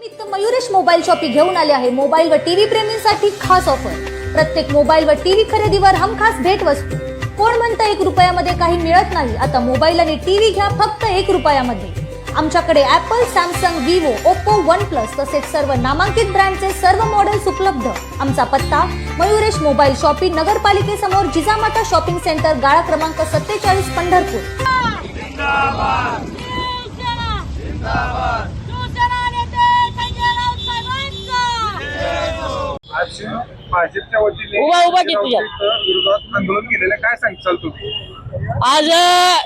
Mayuresh mobile shoppe घेऊन आले आहे मोबाईल व टीव्ही प्रेमींसाठी खास ऑफर। प्रत्येक मोबाईल व टीव्ही खरेदीवर हमखास भेट वस्तू। कोण म्हणतं 1 रुपयामध्ये काही मिळत नाही? आता मोबाईल आणि टीव्ही घ्या फक्त 1 रुपयामध्ये। आमच्याकडे Apple, Samsung, Vivo, Oppo, OnePlus तसेच सर्व नामांकित ब्रँडचे सर्व मॉडेल्स उपलब्ध। आमचा पत्ता मयुरेश मोबाईल शॉपी, नगरपालिकेसमोर, जिजामाता शॉपिंग सेंटर, गाळा क्रमांक 47, पंढरपूर। आज भाजपच्या वतीने विरोधात आंदोलन केलेलं काय सांगताल तुम्ही? आज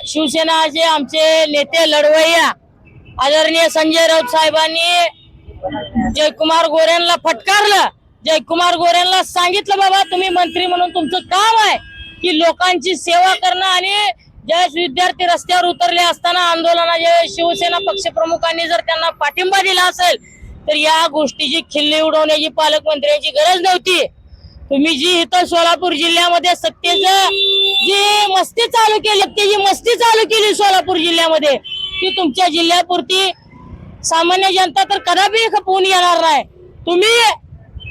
शिवसेनाचे आमचे नेते लढवय्या आदरणीय संजय राऊत साहेबांनी जयकुमार गोरेंना फटकारलं। जयकुमार गोरेंना सांगितलं, बाबा तुम्ही मंत्री म्हणून तुमचं काम आहे की लोकांची सेवा करणं। आणि ज्यावेळेस विद्यार्थी रस्त्यावर उतरले असताना आंदोलनाच्या शिवसेना पक्षप्रमुखांनी जर त्यांना पाठिंबा दिला असेल तर या गोष्टीची खिल्ली उडवण्याची पालकमंत्र्यांची गरज नव्हती। तुम्ही जी इथं सोलापूर जिल्ह्यामध्ये सत्तेचं जी मस्ती चालू केली सोलापूर जिल्ह्यामध्ये, ती तुमच्या जिल्ह्यापुरती सामान्य जनता तर कदापि खपवून येणार नाही। तुम्ही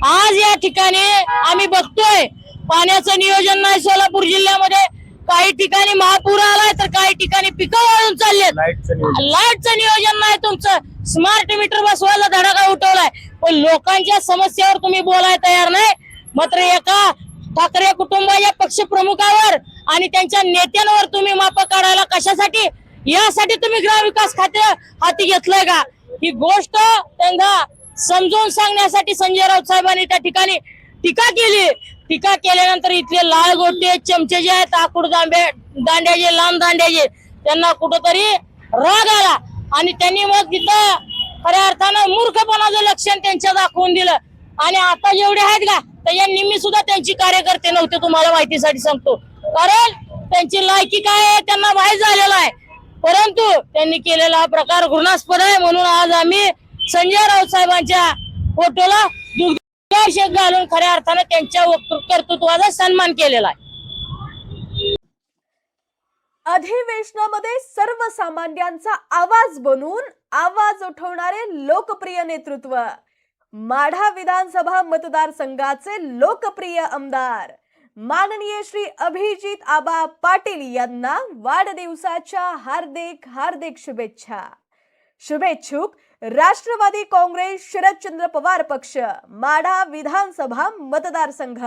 आज या ठिकाणी आम्ही बघतोय पाण्याचं नियोजन नाही सोलापूर जिल्ह्यामध्ये। काही ठिकाणी महापूर आलाय तर काही ठिकाणी पिकं वाळून चाललेत। लाईटचं नियोजन नाही तुमचं। स्मार्ट मीटर बसवायला धडाका उठवलाय, पण लोकांच्या समस्यावर तुम्ही बोलायला तयार नाही। मात्र एका ठाकरे कुटुंबाच्या पक्षप्रमुखावर आणि त्यांच्या नेत्यांवर तुम्ही माप काढायला कशासाठी? यासाठी तुम्ही ग्रामविकास खाते हाती घेतलंय का? ही गोष्ट त्यांना समजावून सांगण्यासाठी संजय राऊत साहेबांनी त्या ठिकाणी टीका केली। टीका केल्यानंतर इथले लाल गोटे चमचे जे आहेत, आकुड दांड्याचे, लांब दांड्याचे, त्यांना कुठंतरी राग आला आणि त्यांनी मग तिथं खऱ्या अर्थानं मूर्खपणाचं लक्षण त्यांच्या दाखवून दिलं। आणि आता जेवढे आहेत का त्या निम्मी सुद्धा त्यांची कार्यकर्ते नव्हते, तुम्हाला माहितीसाठी सांगतो, कारण त्यांची लायकी काय आहे त्यांना माहीत झालेलं आहे। परंतु त्यांनी केलेला हा प्रकार घृणास्पद आहे, म्हणून आज आम्ही संजय राऊत साहेबांच्या फोटोला दुग्धाभिषेक घालून खऱ्या अर्थानं त्यांच्या कर्तृत्वाचा सन्मान केलेला आहे। अधिवेशनामध्ये सर्वसामान्यांचा आवाज बनून आवाज उठवणारे लोकप्रिय नेतृत्व, माढा विधानसभा मतदारसंघाचे लोकप्रिय आमदार माननीय श्री अभिजित आबा पाटील यांना वाढदिवसाच्या हार्दिक शुभेच्छा। शुभेच्छुक राष्ट्रवादी काँग्रेस शरदचंद्र पवार पक्ष, माढा विधानसभा मतदारसंघ।